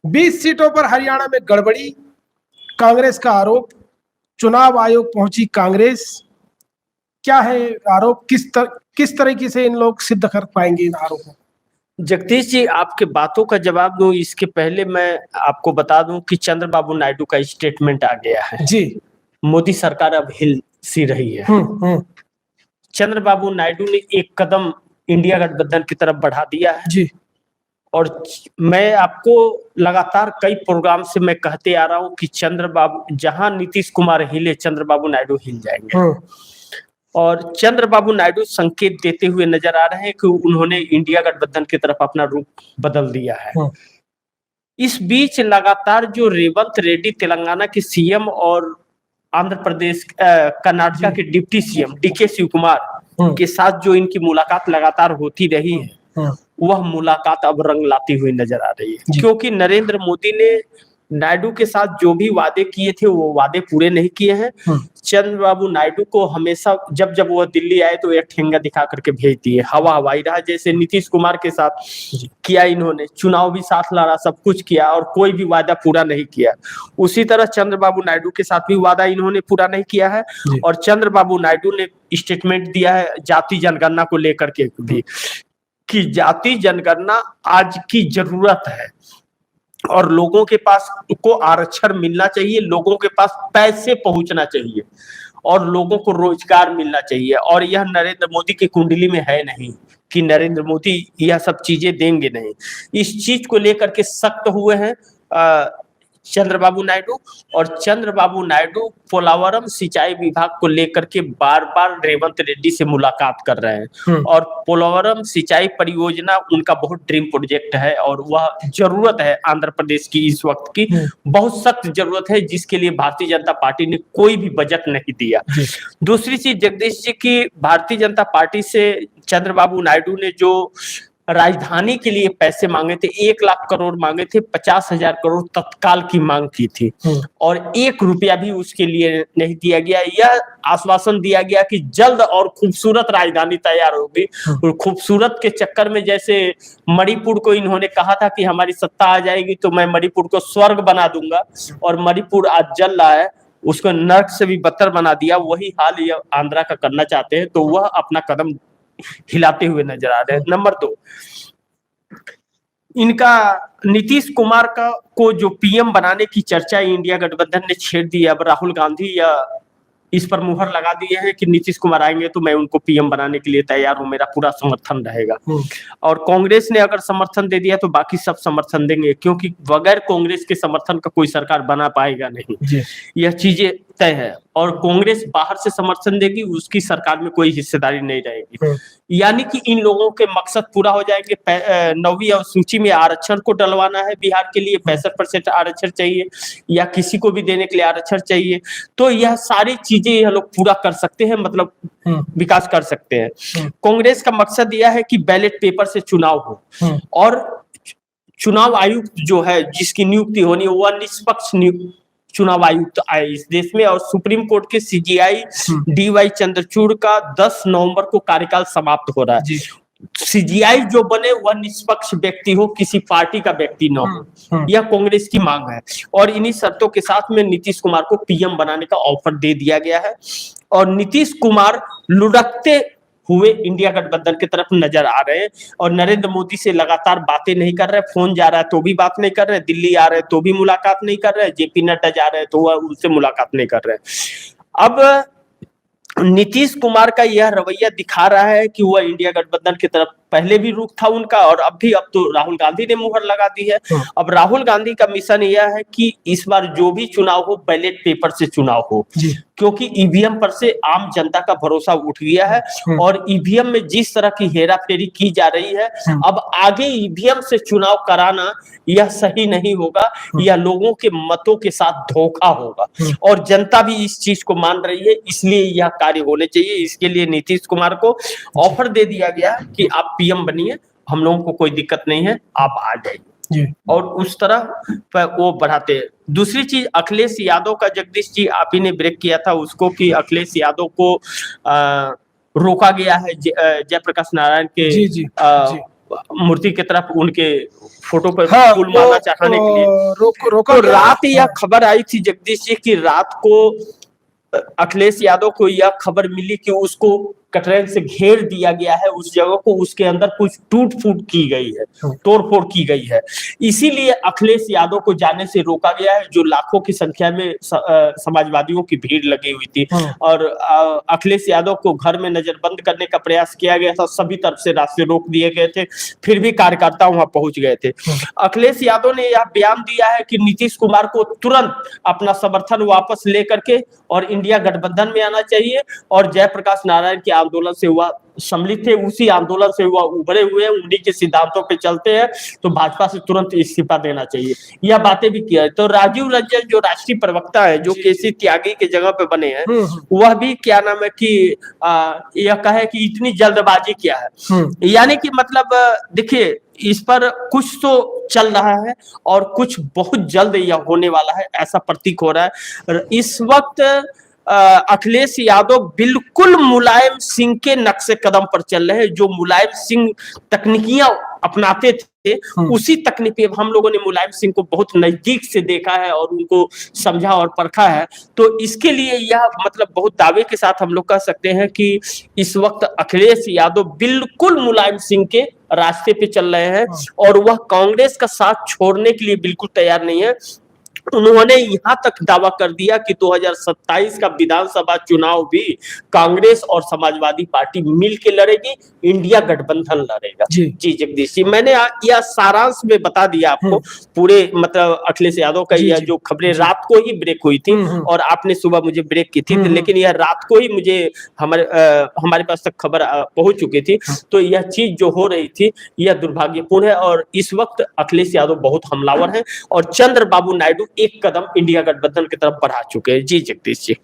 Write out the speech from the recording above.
20 सीटों पर हरियाणा में गड़बड़ी, कांग्रेस का आरोप। चुनाव आयोग पहुंची कांग्रेस। क्या है आरोप? किस तरीके से इन लोग सिद्ध कर पाएंगे इन आरोपों? जगदीश जी, आपके बातों का जवाब दूं इसके पहले मैं आपको बता दूं कि चंद्रबाबू नायडू का स्टेटमेंट आ गया है जी। मोदी सरकार अब हिल सी रही है। चंद्रबाबू नायडू ने एक कदम इंडिया गठबंधन की तरफ बढ़ा दिया है जी। और मैं आपको लगातार कई प्रोग्राम से मैं कहते आ रहा हूं कि चंद्रबाबू जहां नीतीश कुमार हिले, चंद्रबाबू नायडू हिल जाएंगे। और चंद्रबाबू नायडू संकेत देते हुए नजर आ रहे हैं कि उन्होंने इंडिया गठबंधन की तरफ अपना रूप बदल दिया है। इस बीच लगातार जो रेवंत रेड्डी तेलंगाना के सीएम और आंध्र प्रदेश कर्नाटका के deputy CM DK Shivakumar के साथ जो इनकी मुलाकात लगातार होती रही है, वह मुलाकात अब रंग लाती हुई नजर आ रही है, क्योंकि नरेंद्र मोदी ने नायडू के साथ जो भी वादे किए थे वो वादे पूरे नहीं किए हैं। चंद्रबाबू नायडू को हमेशा जब जब वह दिल्ली आए तो एक ठेंगा दिखा करके भेज दिए, हवा हवाई रहा। जैसे नीतीश कुमार के साथ किया इन्होंने, चुनाव भी साथ लड़ा, सब कुछ किया और कोई भी वादा पूरा नहीं किया। उसी तरह चंद्रबाबू नायडू के साथ भी वादा इन्होंने पूरा नहीं किया है। और चंद्रबाबू नायडू ने स्टेटमेंट दिया है जाति जनगणना को लेकर के भी कि जाति जनगणना आज की जरूरत है और लोगों के पास को आरक्षण मिलना चाहिए, लोगों के पास पैसे पहुंचना चाहिए और लोगों को रोजगार मिलना चाहिए। और यह नरेंद्र मोदी की कुंडली में है नहीं कि नरेंद्र मोदी यह सब चीजें देंगे नहीं। इस चीज को लेकर के सख्त हुए हैं चंद्रबाबू नायडू। और चंद्रबाबू नायडू पोलावरम सिंचाई विभाग को लेकर के बार बार रेवंत रेड्डी से मुलाकात कर रहे हैं और पोलावरम सिंचाई परियोजना उनका बहुत ड्रीम प्रोजेक्ट है और वह जरूरत है आंध्र प्रदेश की इस वक्त की, बहुत सख्त जरूरत है, जिसके लिए भारतीय जनता पार्टी ने कोई भी बजट नहीं दिया। दूसरी चीज जगदीश जी की, भारतीय जनता पार्टी से चंद्रबाबू नायडू ने जो राजधानी के लिए पैसे मांगे थे, 1 लाख करोड़ मांगे थे, 50,000 करोड़ तत्काल की मांग की थी और 1 रुपया भी उसके लिए नहीं दिया गया। यह आश्वासन दिया गया कि जल्द और खूबसूरत राजधानी तैयार होगी। और खूबसूरत के चक्कर में जैसे मणिपुर को इन्होंने कहा था कि हमारी सत्ता आ जाएगी तो मैं मणिपुर को स्वर्ग बना दूंगा, और मणिपुर आज जल रहा है, उसको नर्क से भी बदतर बना दिया। वही हाल ये आंध्रा का करना चाहते हैं, तो वह अपना कदम हिलाते हुए नजर आ रहे हैं। नंबर 2, इनका नीतीश कुमार को जो पीएम बनाने की चर्चा इंडिया गठबंधन ने छेड़ दी है। अब राहुल गांधी या इस पर मुहर लगा दिए हैं कि नीतीश कुमार आएंगे तो मैं उनको पीएम बनाने के लिए तैयार हूं, मेरा पूरा समर्थन रहेगा। और कांग्रेस ने अगर समर्थन दे दिया तो बाकी सब समर्थन देंगे, क्योंकि बगैर कांग्रेस के समर्थन का कोई सरकार बना पाएगा नहीं, यह चीजें तय है। और कांग्रेस बाहर से समर्थन देगी, उसकी सरकार में कोई हिस्सेदारी नहीं रहेगी। यानी कि इन लोगों के मकसद पूरा हो जाएंगे। 9वीं सूची में आरक्षण को डलवाना है बिहार के लिए, 65% आरक्षण चाहिए या किसी को भी देने के लिए आरक्षण चाहिए, तो यह सारी चीजें यह लोग पूरा कर सकते हैं, मतलब विकास कर सकते हैं। कांग्रेस का मकसद यह है कि बैलेट पेपर से चुनाव हो और चुनाव आयुक्त जो है जिसकी नियुक्ति होनी है वह निष्पक्ष चुनाव आयुक्त आए इस देश में। और सुप्रीम कोर्ट के सीजीआई डीवाई चंद्रचूड़ का 10 नवंबर को कार्यकाल समाप्त हो रहा है। सीजीआई जो बने वह निष्पक्ष व्यक्ति हो, किसी पार्टी का व्यक्ति न हो, यह कांग्रेस की मांग है। और इन्हीं शर्तों के साथ में नीतीश कुमार को पीएम बनाने का ऑफर दे दिया गया है और नीतीश कुमार लुढ़कते हुए इंडिया गठबंधन की तरफ नजर आ रहे हैं। और नरेंद्र मोदी से लगातार बातें नहीं कर रहे, फोन जा रहा है तो भी बात नहीं कर रहे, दिल्ली आ रहे तो भी मुलाकात नहीं कर रहे, जेपी नड्डा जा रहे तो वह उनसे मुलाकात नहीं कर रहे। अब नीतीश कुमार का यह रवैया दिखा रहा है कि वह इंडिया गठबंधन की तरफ पहले भी रुख था उनका और अब तो राहुल गांधी ने मुहर लगा दी है। अब राहुल गांधी का मिशन यह है कि इस बार जो भी चुनाव हो बैलेट पेपर से चुनाव हो, क्योंकि ईवीएम पर से आम जनता का भरोसा उठ गया है और ईवीएम में जिस तरह की हेरा फेरी की जा रही है, अब आगे ईवीएम से चुनाव कराना यह सही नहीं होगा, यह लोगों के मतों के साथ धोखा होगा और जनता भी इस चीज को मान रही है, इसलिए यह कार्य होने चाहिए। इसके लिए नीतीश कुमार को ऑफर दे दिया गया कि आप पीएम बनिए, हम लोगों को कोई दिक्कत नहीं है, आप आ जाइए, और उस तरह वो बढ़ाते हैं। दूसरी चीज अखिलेश यादव का, जगदीश जी आप ही ने ब्रेक किया था उसको, कि अखिलेश यादव को रोका गया है जयप्रकाश नारायण के मूर्ति की तरफ उनके फोटो पर हाँ, फूल माला चढ़ाने के लिए। रोका तो गया। रात यह खबर आई थी जगदीश जी की रात को अखिलेश यादव को यह खबर मिली कि उसको कटरैन से घेर दिया गया है, उस जगह को, उसके अंदर कुछ टूट फूट की गई है, तोड़ फोड़ की गई है, इसीलिए अखिलेश यादव को जाने से रोका गया है। जो लाखों की संख्या में समाजवादियों की भीड़ लगी हुई थी और अखिलेश यादव को घर में नजरबंद करने का प्रयास किया गया था, सभी तरफ से रास्ते रोक दिए गए थे, फिर भी कार्यकर्ता वहां पहुंच गए थे। अखिलेश यादव ने यह बयान दिया है कि नीतीश कुमार को तुरंत अपना समर्थन वापस लेकर के और इंडिया गठबंधन में आना चाहिए, और जयप्रकाश नारायण के आंदोलन से हुआ सम्मिलित थे, उसी आंदोलन से हुआ उभरे हुए हैं, उन्हीं के सिद्धांतों पे चलते हैं, तो भाजपा से तुरंत इस्तीफा देना चाहिए। यह बातें भी किया है। तो राजीव रंजन जो राष्ट्रीय प्रवक्ता है, जो केसी त्यागी के जगह पे बने हैं, वह भी क्या नाम है कि यह कहे कि इतनी जल्दबाजी क्या है, यानी कि मतलब देखिए इस पर कुछ तो चल रहा है और कुछ बहुत जल्द यह होने वाला है, ऐसा प्रतीक हो रहा है। इस वक्त अखिलेश यादव बिल्कुल मुलायम सिंह के नक्शे कदम पर चल रहे हैं। जो मुलायम सिंह तकनीकियां अपनाते थे, उसी तकनीकी हम लोगों ने मुलायम सिंह को बहुत नजदीक से देखा है और उनको समझा और परखा है। तो इसके लिए यह मतलब बहुत दावे के साथ हम लोग कह सकते हैं कि इस वक्त अखिलेश यादव बिल्कुल मुलायम सिंह के रास्ते पे चल रहे हैं और वह कांग्रेस का साथ छोड़ने के लिए बिल्कुल तैयार नहीं है। उन्होंने यहां तक दावा कर दिया कि 2027 का विधानसभा चुनाव भी कांग्रेस और समाजवादी पार्टी मिल के लड़ेगी, इंडिया गठबंधन लड़ेगा। जी जगदीश जी, मैंने यह सारांश में बता दिया आपको पूरे मतलब अखिलेश यादव का यह जो खबरें रात को ही ब्रेक हुई थी और आपने सुबह मुझे ब्रेक की थी, लेकिन यह रात को ही मुझे हमारे पास तक खबर पहुंच चुकी थी। तो यह चीज जो हो रही थी यह दुर्भाग्यपूर्ण है और इस वक्त अखिलेश यादव बहुत हमलावर है और चंद्रबाबू नायडू एक कदम इंडिया गठबंधन की तरफ बढ़ा चुके हैं। जी जगदीश जी।